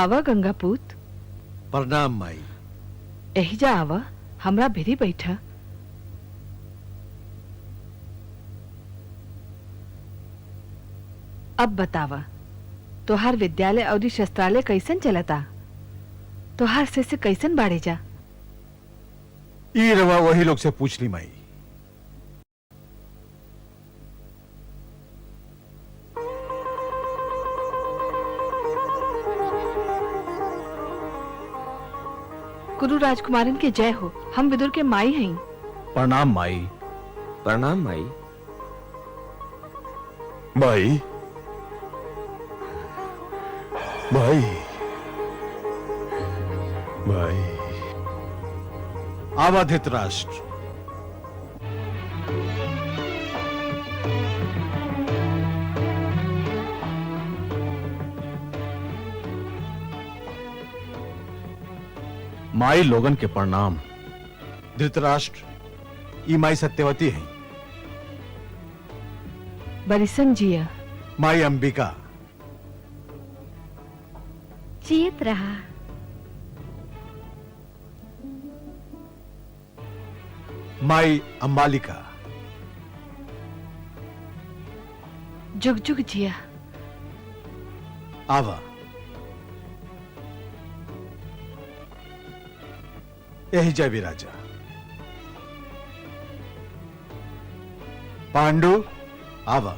आवा गंगापूत। प्रणाम माई। एहिजा आवा, हमरा भिरी बैठा। अब बतावा, तोहार विद्यालय और शस्त्रालय कैसन चलता? तोहार से कैसन बाड़े जा? ई रवा वही लोग से पूछ ली माई। गुरु राजकुमारन के जय हो। हम विदुर के माई हैं। प्रणाम माई। प्रणाम माई। माई माई माई। आवा धृतराष्ट्र। माई लोगन के प्रणाम। धृतराष्ट्र, ई माई सत्यवती है। बरिसन जिया। माई अंबिका। जियत रहा। माई अंबालिका। जुग जुग जिया। आवा। यही जय विराजा। पांडु आवा।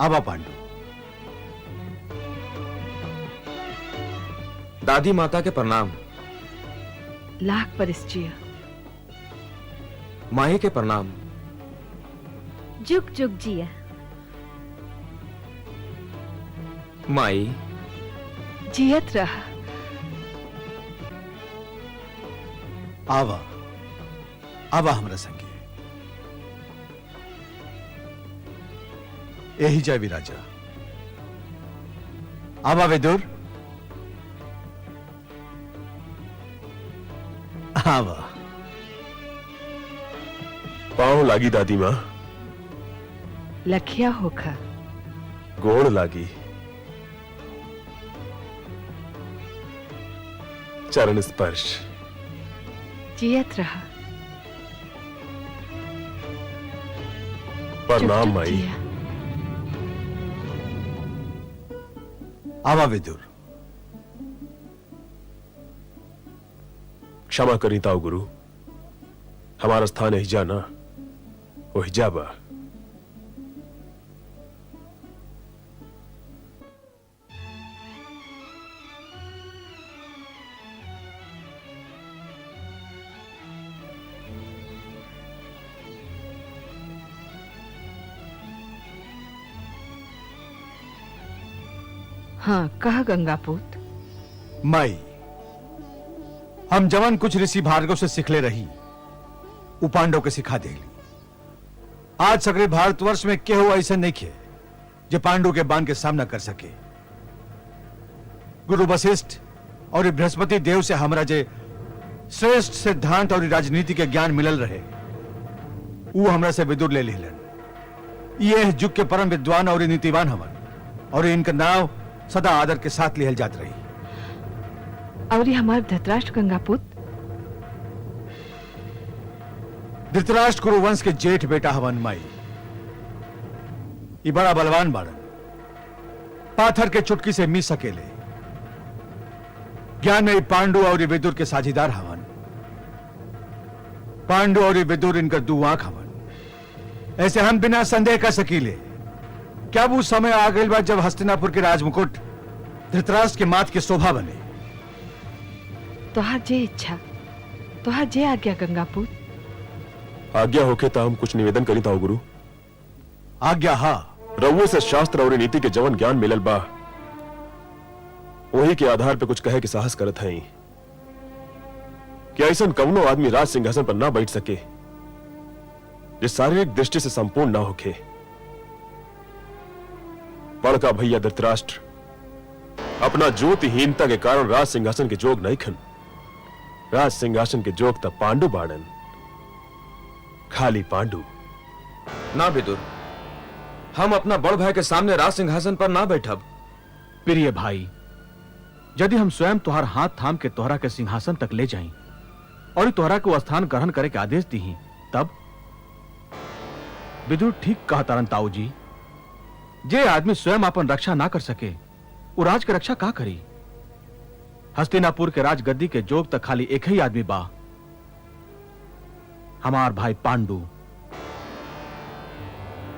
आवा पांडु। दादी माता के प्रणाम। लाख बरिस जिया। माही के प्रणाम। जुग जुग जिया। माई जियत रहा। आवा। आवा हमरा संगे। यही जय विराजा। आवा विदुर। आवा। पाँव लागी दादी माँ। लखिया होखा। गोड़ लागी। चरण स्पर्श। जियत रहा। प्रणाम जुग जुग माई। जिया। आवा विदुर। क्षमा करी ताऊ गुरु, हमारा स्थान हिजा ना, वो हिजाबा। हाँ, कहा गंगापूत। माई, हम जवन कुछ ऋषि भार्गव से सिखले रही, उपांडव के सिखा देली। आज सगरे भारतवर्ष में केहू ऐसा नहीं खे जो पांडु के बाण के सामना कर सके। गुरु वशिष्ठ और बृहस्पति देव से हमरा जे श्रेष्ठ सिद्धांत और राजनीति के ज्ञान मिलल रहे, वो हमरा से विदुर ले लेलन। ये युग के परम विद्वान और नीतिवान हवन, और इनका नाव सदा आदर के साथ लिहल जात रही। और ये हमार धृतराष्ट्र गंगापूत। धृतराष्ट्र कुरुवंश के जेठ बेटा हवन माई। ये बड़ा बलवान बाड़न, पाथर के चुटकी से मिस सकेले। ज्ञान में पांडु और विदुर के साझीदार हवन। पांडु और विदुर इनका दो आंख हवन। ऐसे हम बिना संदेह कर सकीले क्या वो समय आ गई बात जब हस्तिनापुर के राजमुकुट धृतराष्ट्र के माथ की शोभा बने। तोहार जे इच्छा, तोहार जे आज्ञा गंगापूत। आज्ञा होके ता हम कुछ निवेदन करी ताऊ गुरु। आज्ञा। हा। रउए से शास्त्र और नीति के जवन ज्ञान मिलल बा, वही के आधार पे कुछ कहे के साहस करत हैं कि ऐसा कवनो आदमी राज सिंहासन पर ना बैठ सके जो शारीरिक दृष्टि से संपूर्ण ना होके। बड़का भैया धृतराष्ट्र अपना ज्योतिहीनता के कारण राज सिंहासन के जोग नहीं खन। राज सिंहासन के जोग तब पांडु बाड़न, खाली पांडु। ना विदुर, हम अपना बड़ भाई के सामने राज सिंहासन पर ना बैठब। प्रिय भाई, यदि हम स्वयं तुहार हाथ थाम के तोहरा के सिंहासन तक ले जाएं और तोहरा को स्थान ग्रहण करे के आदेश दी, तब विदुर ठीक कहा तारन ताऊ जी। जे आदमी स्वयं अपन रक्षा ना कर सके, वो राज के रक्षा का करी? हस्तिनापुर के राजगद्दी के जोग तक खाली एक ही आदमी बा, हमार भाई पांडु।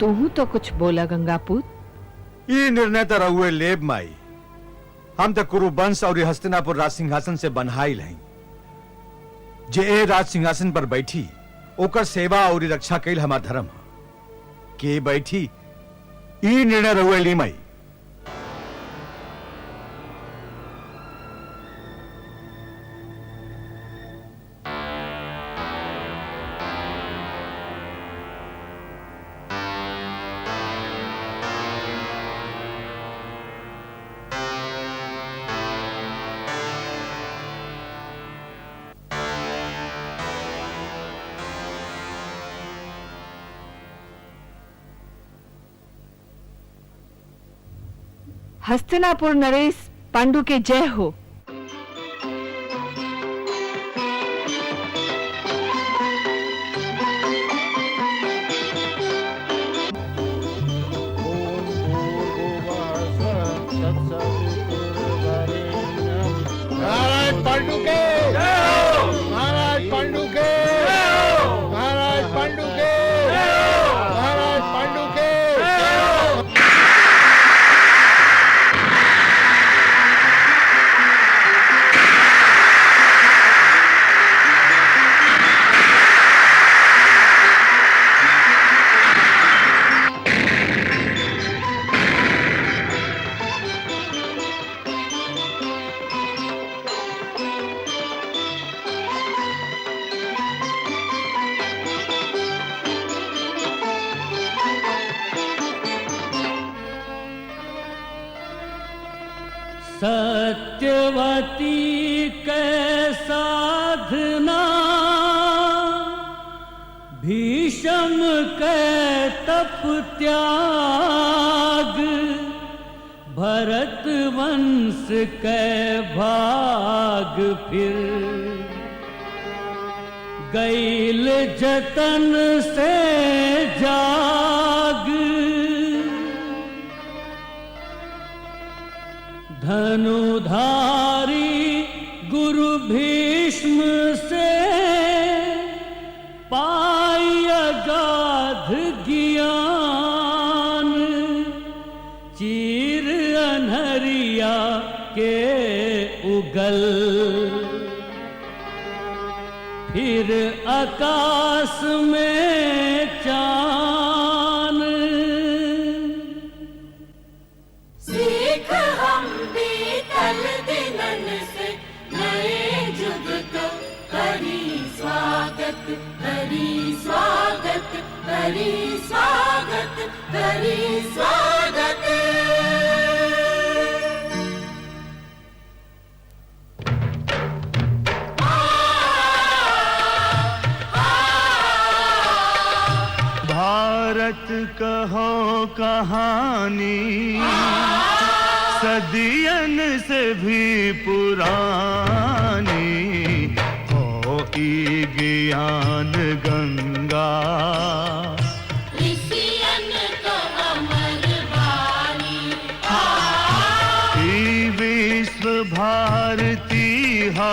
तू तो कुछ बोला गंगापूत। ये निर्णय तो रहुए लेब माई। हम तो कुरु वंश और हस्तिनापुर राज सिंहासन से बनहाइल हैं। जे ए राज सिंहासन पर बैठी ओकर सेवा और रक्षा कैल हमार धर्म है। के बैठी ई निर्णय रहुए ली माई। हस्तिनापुर नरेश पांडु के जय हो। महाराज पांडु के, महाराज पांडु के, महाराज पांडु के, महाराज पांडु के। सत्यवती के साधना, भीषम के तप त्याग, भरत वंश के भाग फिर, गैल जतन से जाग, धनुधारी गुरु भीष्म से पाई अगाध ज्ञान, चीर अनहरिया के उगल, फिर आकाश में चान। सीख हम बीतल दिनन से नए जुग को करी स्वागत, करी स्वागत, करी स्वागत, करी स्वागत। भारत कहो कहानी, सदियन से भी पुरानी, हो ई ज्ञान गंगा, ऋषियन को अमर वाणी, ई विश्व भारती हो,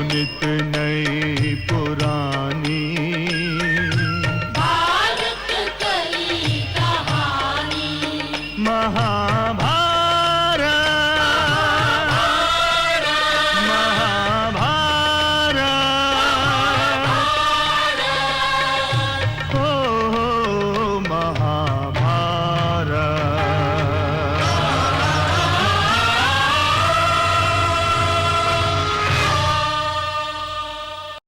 नित नई पुरानी।